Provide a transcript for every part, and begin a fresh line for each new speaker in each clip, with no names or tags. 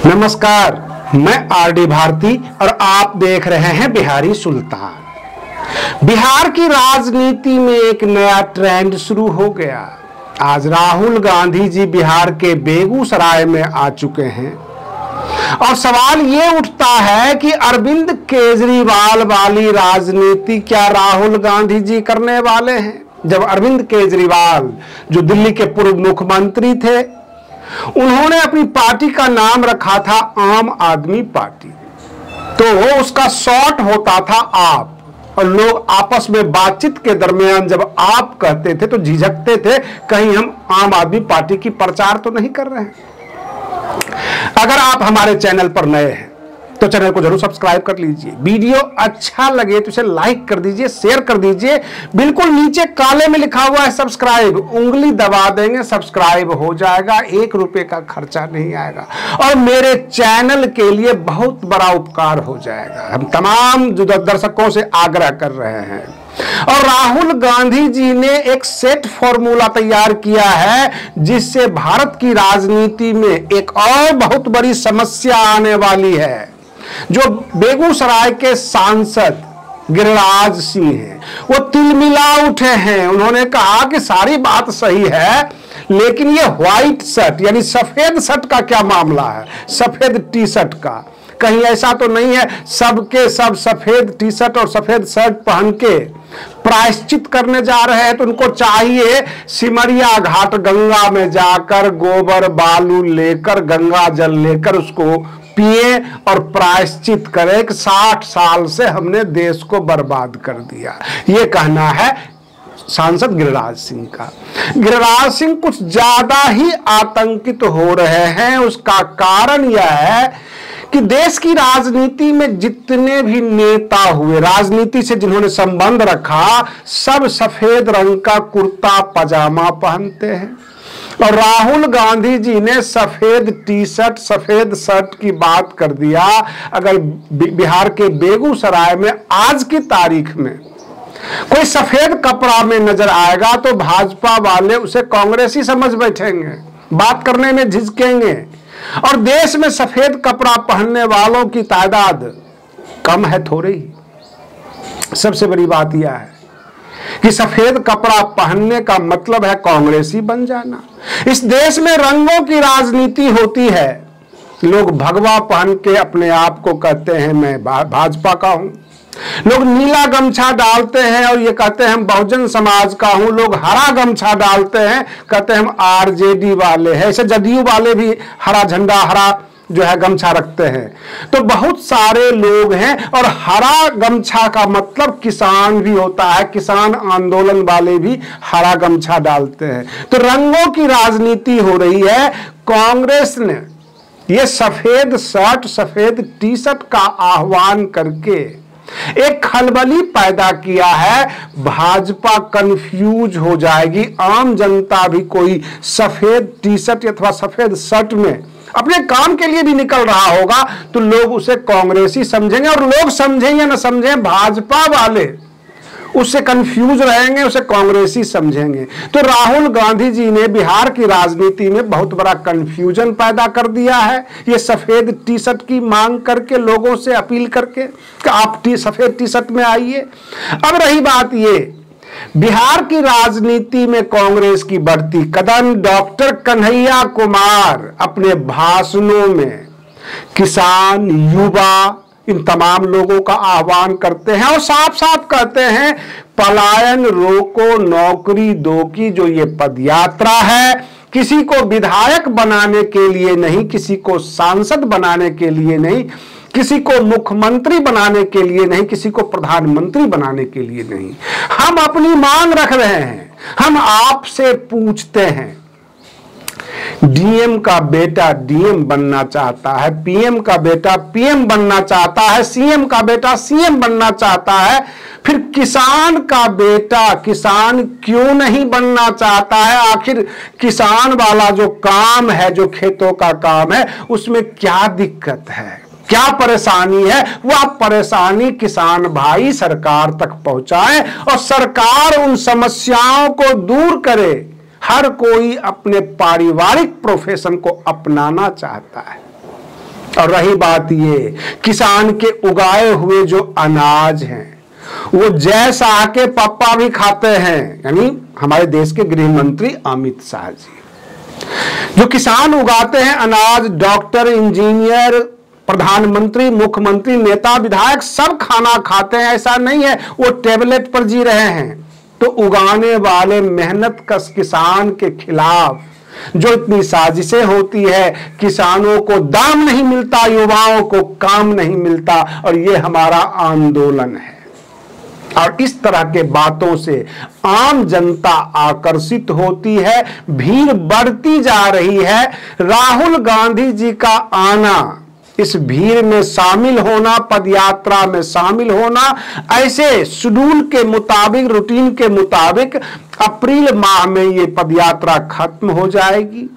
नमस्कार, मैं आरडी भारती और आप देख रहे हैं बिहारी सुल्तान। बिहार की राजनीति में एक नया ट्रेंड शुरू हो गया। आज राहुल गांधी जी बिहार के बेगूसराय में आ चुके हैं और सवाल ये उठता है कि अरविंद केजरीवाल वाली राजनीति क्या राहुल गांधी जी करने वाले हैं? जब अरविंद केजरीवाल जो दिल्ली के पूर्व मुख्यमंत्री थे, उन्होंने अपनी पार्टी का नाम रखा था आम आदमी पार्टी, तो उसका शॉर्ट होता था आप, और लोग आपस में बातचीत के दरमियान जब आप कहते थे तो झिझकते थे, कहीं हम आम आदमी पार्टी की प्रचार तो नहीं कर रहे हैं। अगर आप हमारे चैनल पर नए हैं तो चैनल को जरूर सब्सक्राइब कर लीजिए। वीडियो अच्छा लगे तो इसे लाइक कर दीजिए, शेयर कर दीजिए। बिल्कुल नीचे काले में लिखा हुआ है सब्सक्राइब, उंगली दबा देंगे, सब्सक्राइब हो जाएगा, 1 रुपए का खर्चा नहीं आएगा और मेरे चैनल के लिए बहुत बड़ा उपकार हो जाएगा। हम तमाम दर्शकों से आग्रह कर रहे हैं। और राहुल गांधी जी ने एक सेट फॉर्मूला तैयार किया है जिससे भारत की राजनीति में एक और बहुत बड़ी समस्या आने वाली है। जो बेगूसराय के सांसद गिरिराज सिंह हैं, वो तिलमिला उठे हैं। उन्होंने कहा कि सारी बात सही है, लेकिन ये व्हाइट शर्ट यानी सफेद शर्ट का क्या मामला है, सफेद टी शर्ट का? कहीं ऐसा तो नहीं है सबके सब सफेद टी शर्ट और सफेद शर्ट पहन के प्रायश्चित करने जा रहे हैं? तो उनको चाहिए सिमरिया घाट गंगा में जाकर गोबर बालू लेकर, गंगा जल लेकर उसको पिए और प्रायश्चित करें कि 60 साल से हमने देश को बर्बाद कर दिया। ये कहना है सांसद गिरिराज सिंह का। गिरिराज सिंह कुछ ज्यादा ही आतंकित हो रहे हैं। उसका कारण यह है कि देश की राजनीति में जितने भी नेता हुए, राजनीति से जिन्होंने संबंध रखा, सब सफेद रंग का कुर्ता पजामा पहनते हैं। और राहुल गांधी जी ने सफेद टी शर्ट सफेद शर्ट की बात कर दिया। अगर बिहार के बेगूसराय में आज की तारीख में कोई सफेद कपड़ा में नजर आएगा तो भाजपा वाले उसे कांग्रेसी समझ बैठेंगे, बात करने में झिझकेंगे। और देश में सफेद कपड़ा पहनने वालों की तादाद कम है, थोड़ी ही। सबसे बड़ी बात यह है कि सफेद कपड़ा पहनने का मतलब है कांग्रेसी बन जाना। इस देश में रंगों की राजनीति होती है। लोग भगवा पहन के अपने आप को कहते हैं मैं भाजपा का हूं। लोग नीला गमछा डालते हैं और ये कहते हैं हम बहुजन समाज का हूं। लोग हरा गमछा डालते हैं, कहते हैं हम आरजेडी वाले हैं। ऐसे जदयू वाले भी हरा झंडा, हरा जो है गमछा रखते हैं। तो बहुत सारे लोग हैं। और हरा गमछा का मतलब किसान भी होता है, किसान आंदोलन वाले भी हरा गमछा डालते हैं। तो रंगों की राजनीति हो रही है। कांग्रेस ने ये सफेद शर्ट सफेद टी शर्ट का आह्वान करके एक खलबली पैदा किया है। भाजपा कंफ्यूज हो जाएगी। आम जनता भी कोई सफेद टी शर्ट अथवा सफेद शर्ट में अपने काम के लिए भी निकल रहा होगा तो लोग उसे कांग्रेसी समझेंगे। और लोग समझें या न समझें, भाजपा वाले उससे कंफ्यूज रहेंगे, उसे कांग्रेसी समझेंगे। तो राहुल गांधी जी ने बिहार की राजनीति में बहुत बड़ा कंफ्यूजन पैदा कर दिया है। ये सफेद टी शर्ट की मांग करके, लोगों से अपील करके कि आप सफेद टी शर्ट में आइए। अब रही बात ये, बिहार की राजनीति में कांग्रेस की बढ़ती कदम। डॉक्टर कन्हैया कुमार अपने भाषणों में किसान, युवा, इन तमाम लोगों का आह्वान करते हैं और साफ साफ कहते हैं पलायन रोको नौकरी दो की जो ये पदयात्रा है, किसी को विधायक बनाने के लिए नहीं, किसी को सांसद बनाने के लिए नहीं, किसी को मुख्यमंत्री बनाने के लिए नहीं, किसी को प्रधानमंत्री बनाने के लिए नहीं। हम अपनी मांग रख रहे हैं। हम आपसे पूछते हैं, डीएम का बेटा डीएम बनना चाहता है, पीएम का बेटा पीएम बनना चाहता है, सीएम का बेटा सीएम बनना चाहता है, फिर किसान का बेटा किसान क्यों नहीं बनना चाहता है? आखिर किसान वाला जो काम है, जो खेतों का काम है, उसमें क्या दिक्कत है, क्या परेशानी है? वह परेशानी किसान भाई सरकार तक पहुंचाए और सरकार उन समस्याओं को दूर करे। हर कोई अपने पारिवारिक प्रोफेशन को अपनाना चाहता है। और रही बात ये, किसान के उगाए हुए जो अनाज हैं वो जय शाह के पापा भी खाते हैं, यानी हमारे देश के गृह मंत्री अमित शाह जी। जो किसान उगाते हैं अनाज, डॉक्टर, इंजीनियर, प्रधानमंत्री, मुख्यमंत्री, नेता, विधायक सब खाना खाते हैं, ऐसा नहीं है वो टेबलेट पर जी रहे हैं। तो उगाने वाले मेहनत कश किसान के खिलाफ जो इतनी साजिशें होती है, किसानों को दाम नहीं मिलता, युवाओं को काम नहीं मिलता, और ये हमारा आंदोलन है। और इस तरह के बातों से आम जनता आकर्षित होती है, भीड़ बढ़ती जा रही है। राहुल गांधी जी का आना, इस भीड़ में शामिल होना, पदयात्रा में शामिल होना, ऐसे शेड्यूल के मुताबिक, रूटीन के मुताबिक अप्रैल माह में ये पदयात्रा खत्म हो जाएगी।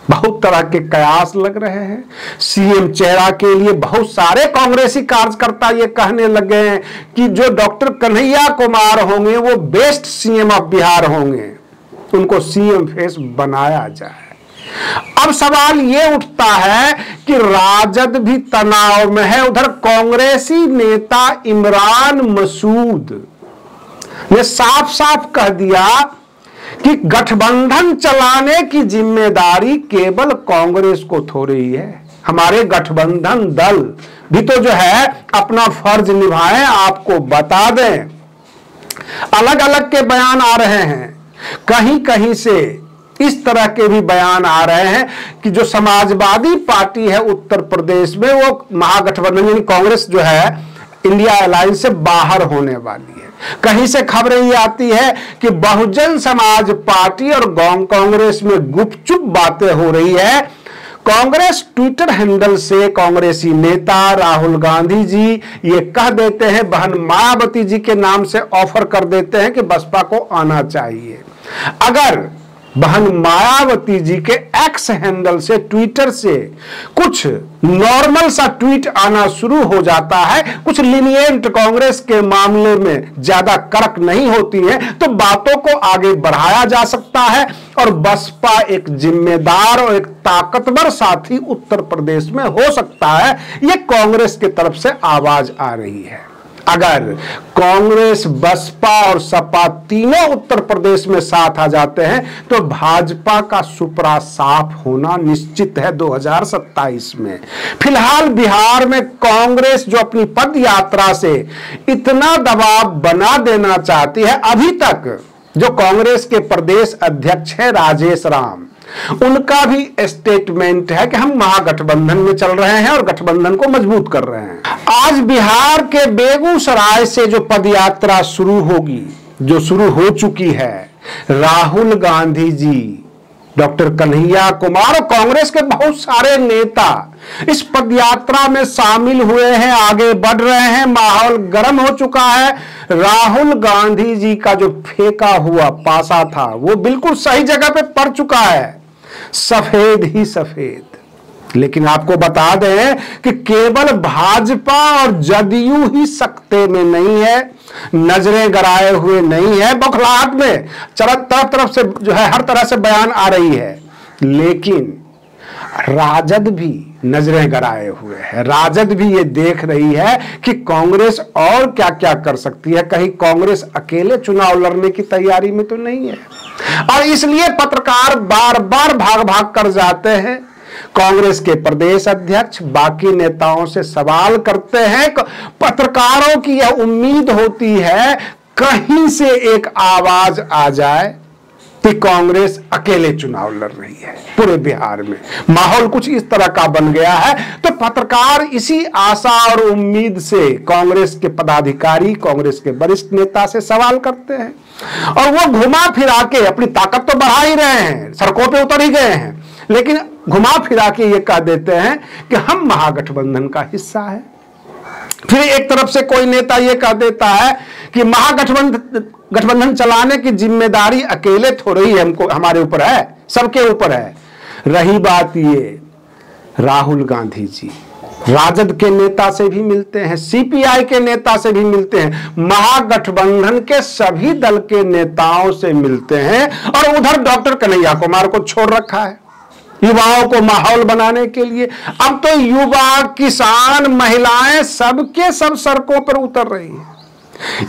बहुत तरह के कयास लग रहे हैं। सीएम चेहरा के लिए बहुत सारे कांग्रेसी कार्यकर्ता ये कहने लगे हैं कि जो डॉक्टर कन्हैया कुमार होंगे वो बेस्ट सीएम ऑफ बिहार होंगे, उनको सीएम फेस बनाया जाए। अब सवाल ये उठता है कि राजद भी तनाव में है। उधर कांग्रेसी नेता इमरान मसूद ने साफ साफ कह दिया कि गठबंधन चलाने की जिम्मेदारी केवल कांग्रेस को थोड़ी ही है, हमारे गठबंधन दल भी तो जो है अपना फर्ज निभाएं, आपको बता दें। अलग अलग के बयान आ रहे हैं, कहीं कहीं से इस तरह के भी बयान आ रहे हैं कि जो समाजवादी पार्टी है उत्तर प्रदेश में, वो महागठबंधन यानी कांग्रेस जो है इंडिया अलायंस से बाहर होने वाली है। कहीं से खबरें ये आती है कि बहुजन समाज पार्टी और कांग्रेस में गुपचुप बातें हो रही है। कांग्रेस ट्विटर हैंडल से कांग्रेसी नेता राहुल गांधी जी ये कह देते हैं, बहन मायावती जी के नाम से ऑफर कर देते हैं कि बसपा को आना चाहिए। अगर बहन मायावती जी के एक्स हैंडल से, ट्विटर से कुछ नॉर्मल सा ट्वीट आना शुरू हो जाता है, कुछ लीनिएंट कांग्रेस के मामले में ज्यादा कड़क नहीं होती है, तो बातों को आगे बढ़ाया जा सकता है और बसपा एक जिम्मेदार और एक ताकतवर साथी उत्तर प्रदेश में हो सकता है। यह कांग्रेस की तरफ से आवाज आ रही है। अगर कांग्रेस, बसपा और सपा तीनों उत्तर प्रदेश में साथ आ जाते हैं तो भाजपा का सुपरा साफ होना निश्चित है 2027 में। फिलहाल बिहार में कांग्रेस जो अपनी पद यात्रा से इतना दबाव बना देना चाहती है, अभी तक जो कांग्रेस के प्रदेश अध्यक्ष है राजेश राम, उनका भी स्टेटमेंट है कि हम महागठबंधन में चल रहे हैं और गठबंधन को मजबूत कर रहे हैं। आज बिहार के बेगूसराय से जो पदयात्रा शुरू होगी, जो शुरू हो चुकी है, राहुल गांधी जी, डॉक्टर कन्हैया कुमार और कांग्रेस के बहुत सारे नेता इस पदयात्रा में शामिल हुए हैं, आगे बढ़ रहे हैं, माहौल गर्म हो चुका है। राहुल गांधी जी का जो फेंका हुआ पासा था वो बिल्कुल सही जगह पे पड़ चुका है, सफेद ही सफेद। लेकिन आपको बता दें कि केवल भाजपा और जदयू ही सकते में नहीं है, नजरें गड़ाए हुए नहीं है, बौखलाहट में तरफ से जो है हर तरह से बयान आ रही है। लेकिन राजद भी नजरें गड़ाए हुए है, राजद भी ये देख रही है कि कांग्रेस और क्या क्या कर सकती है, कहीं कांग्रेस अकेले चुनाव लड़ने की तैयारी में तो नहीं है। और इसलिए पत्रकार बार बार भाग भाग कर जाते हैं, कांग्रेस के प्रदेश अध्यक्ष बाकी नेताओं से सवाल करते हैं। पत्रकारों की यह उम्मीद होती है कहीं से एक आवाज आ जाए कि कांग्रेस अकेले चुनाव लड़ रही है। पूरे बिहार में माहौल कुछ इस तरह का बन गया है, तो पत्रकार इसी आशा और उम्मीद से कांग्रेस के पदाधिकारी, कांग्रेस के वरिष्ठ नेता से सवाल करते हैं और वो घुमा फिरा के अपनी ताकत तो बढ़ा ही रहे हैं, सड़कों पे उतर ही गए हैं, लेकिन घुमा फिरा के ये कह देते हैं कि हम महागठबंधन का हिस्सा है। फिर एक तरफ से कोई नेता ये कह देता है कि गठबंधन चलाने की जिम्मेदारी अकेले थोड़ी ही हमको, हमारे ऊपर है, सबके ऊपर है। रही बात ये, राहुल गांधी जी राजद के नेता से भी मिलते हैं, सीपीआई के नेता से भी मिलते हैं, महागठबंधन के सभी दल के नेताओं से मिलते हैं और उधर डॉक्टर कन्हैया कुमार को छोड़ रखा है। युवाओं को माहौल बनाने के लिए। अब तो युवा, किसान, महिलाएं सबके सब सड़कों पर उतर रही हैं।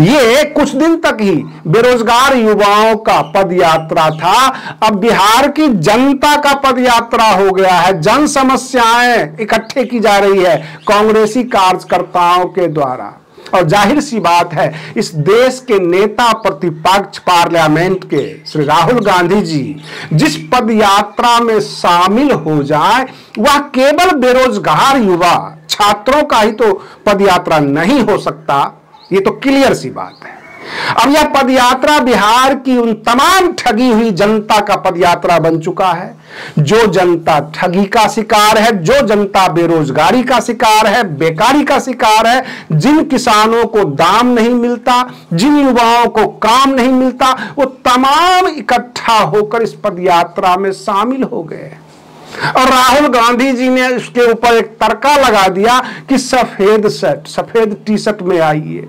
ये कुछ दिन तक ही बेरोजगार युवाओं का पदयात्रा था, अब बिहार की जनता का पदयात्रा हो गया है। जन समस्याएं इकट्ठे की जा रही है कांग्रेसी कार्यकर्ताओं के द्वारा। और जाहिर सी बात है, इस देश के नेता प्रतिपक्ष पार्लियामेंट के श्री राहुल गांधी जी जिस पदयात्रा में शामिल हो जाए, वह केवल बेरोजगार युवा छात्रों का ही तो पदयात्रा नहीं हो सकता, ये तो क्लियर सी बात है। अब यह पदयात्रा बिहार की उन तमाम ठगी हुई जनता का पदयात्रा बन चुका है। जो जनता ठगी का शिकार है, जो जनता बेरोजगारी का शिकार है, बेकारी का शिकार है, जिन किसानों को दाम नहीं मिलता, जिन युवाओं को काम नहीं मिलता, वो तमाम इकट्ठा होकर इस पदयात्रा में शामिल हो गए। और राहुल गांधी जी ने उसके ऊपर एक तड़का लगा दिया कि सफेद शर्ट, सफेद टी शर्ट में आइए,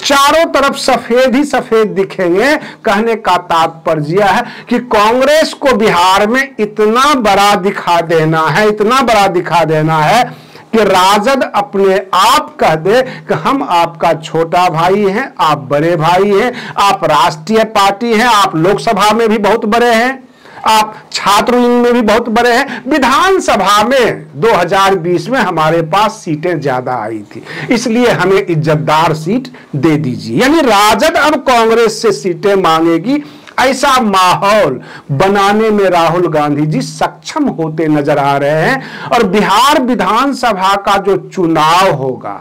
चारों तरफ सफेद ही सफेद दिखेंगे। कहने का तात्पर्य है कि कांग्रेस को बिहार में इतना बड़ा दिखा देना है, इतना बड़ा दिखा देना है कि राजद अपने आप कह दे कि हम आपका छोटा भाई हैं, आप बड़े भाई हैं, आप राष्ट्रीय पार्टी हैं, आप लोकसभा में भी बहुत बड़े हैं, आप छात्र यूनियन में भी बहुत बड़े हैं, विधानसभा में 2020 में हमारे पास सीटें ज्यादा आई थी, इसलिए हमें इज्जतदार सीट दे दीजिए। यानी राजद अब कांग्रेस से सीटें मांगेगी, ऐसा माहौल बनाने में राहुल गांधी जी सक्षम होते नजर आ रहे हैं। और बिहार विधानसभा का जो चुनाव होगा,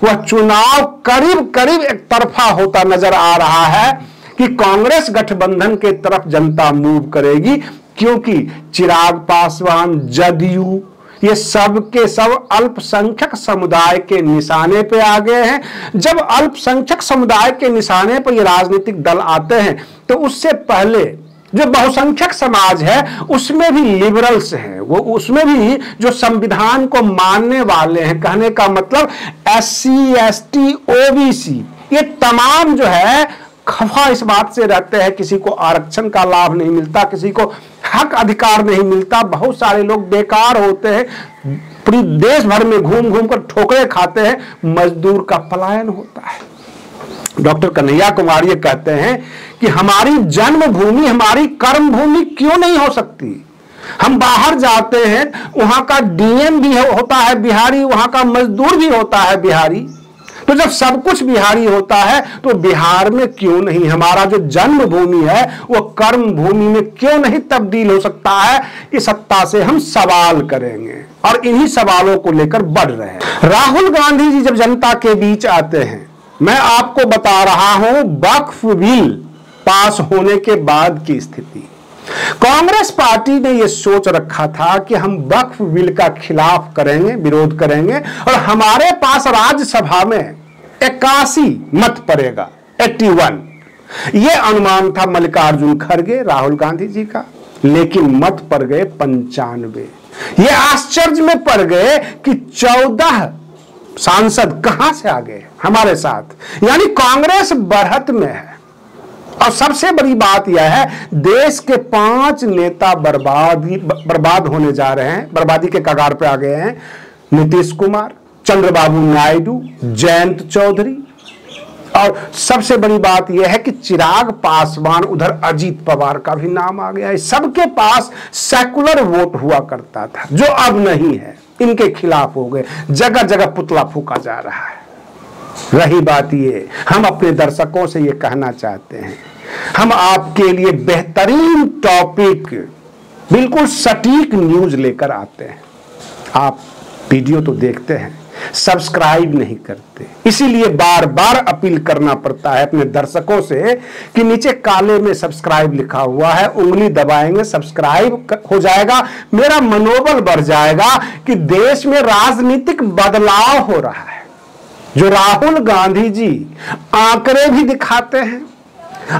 वह चुनाव करीब करीब एक तरफा होता नजर आ रहा है कि कांग्रेस गठबंधन के तरफ जनता मूव करेगी, क्योंकि चिराग पासवान, जदयू, ये सब के सब अल्पसंख्यक समुदाय के निशाने पे आ गए हैं। जब अल्पसंख्यक समुदाय के निशाने पर ये राजनीतिक दल आते हैं, तो उससे पहले जो बहुसंख्यक समाज है उसमें भी लिबरल्स हैं, वो उसमें भी जो संविधान को मानने वाले हैं, कहने का मतलब SC, ST, OBC, ये तमाम जो है खफा इस बात से रहते हैं किसी को आरक्षण का लाभ नहीं मिलता, किसी को हक अधिकार नहीं मिलता, बहुत सारे लोग बेकार होते हैं, पूरी देश भर में घूम घूम कर ठोकरे खाते हैं, मजदूर का पलायन होता है। डॉक्टर कन्हैया कुमार ये कहते हैं कि हमारी जन्मभूमि, हमारी कर्म भूमि क्यों नहीं हो सकती? हम बाहर जाते हैं, वहां का DM भी होता है बिहारी, वहां का मजदूर भी होता है बिहारी। तो जब सब कुछ बिहारी होता है तो बिहार में क्यों नहीं हमारा जो जन्मभूमि है वो कर्म भूमि में क्यों नहीं तब्दील हो सकता है? इस सत्ता से हम सवाल करेंगे और इन्हीं सवालों को लेकर बढ़ रहे हैं। राहुल गांधी जी जब जनता के बीच आते हैं, मैं आपको बता रहा हूं वक्फ बिल पास होने के बाद की स्थिति। कांग्रेस पार्टी ने यह सोच रखा था कि हम वक्फ बिल का खिलाफ करेंगे, विरोध करेंगे, और हमारे पास राज्यसभा में 81 मत पड़ेगा, 81। यह अनुमान था मल्लिकार्जुन खड़गे, राहुल गांधी जी का, लेकिन मत पड़ गए 95। ये आश्चर्य में पड़ गए कि 14 सांसद कहां से आ गए हमारे साथ, यानी कांग्रेस बढ़त में है। और सबसे बड़ी बात यह है, देश के 5 नेता बर्बाद होने जा रहे हैं, बर्बादी के कगार पे आ गए हैं। नीतीश कुमार, चंद्रबाबू नायडू, जयंत चौधरी, और सबसे बड़ी बात यह है कि चिराग पासवान, उधर अजीत पवार का भी नाम आ गया है। सबके पास सेकुलर वोट हुआ करता था, जो अब नहीं है, इनके खिलाफ हो गए। जगह जगह पुतला फूका जा रहा है। रही बात ये, हम अपने दर्शकों से ये कहना चाहते हैं, हम आपके लिए बेहतरीन टॉपिक, बिल्कुल सटीक न्यूज लेकर आते हैं। आप वीडियो तो देखते हैं, सब्सक्राइब नहीं करते, इसीलिए बार बार अपील करना पड़ता है अपने दर्शकों से कि नीचे काले में सब्सक्राइब लिखा हुआ है, उंगली दबाएंगे, सब्सक्राइब हो जाएगा, मेरा मनोबल बढ़ जाएगा कि देश में राजनीतिक बदलाव हो रहा है। जो राहुल गांधी जी आंकड़े भी दिखाते हैं,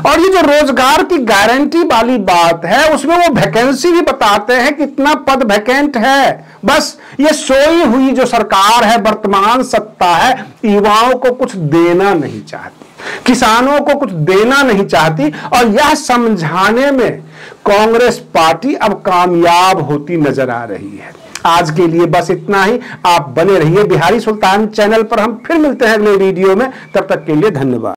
और ये जो रोजगार की गारंटी वाली बात है, उसमें वो वैकेंसी भी बताते हैं कितना पद वैकेंट है। बस ये सोई हुई जो सरकार है, वर्तमान सत्ता है, युवाओं को कुछ देना नहीं चाहती, किसानों को कुछ देना नहीं चाहती, और यह समझाने में कांग्रेस पार्टी अब कामयाब होती नजर आ रही है। आज के लिए बस इतना ही। आप बने रहिए बिहारी सुल्तान चैनल पर। हम फिर मिलते हैं अगले वीडियो में। तब तक के लिए धन्यवाद।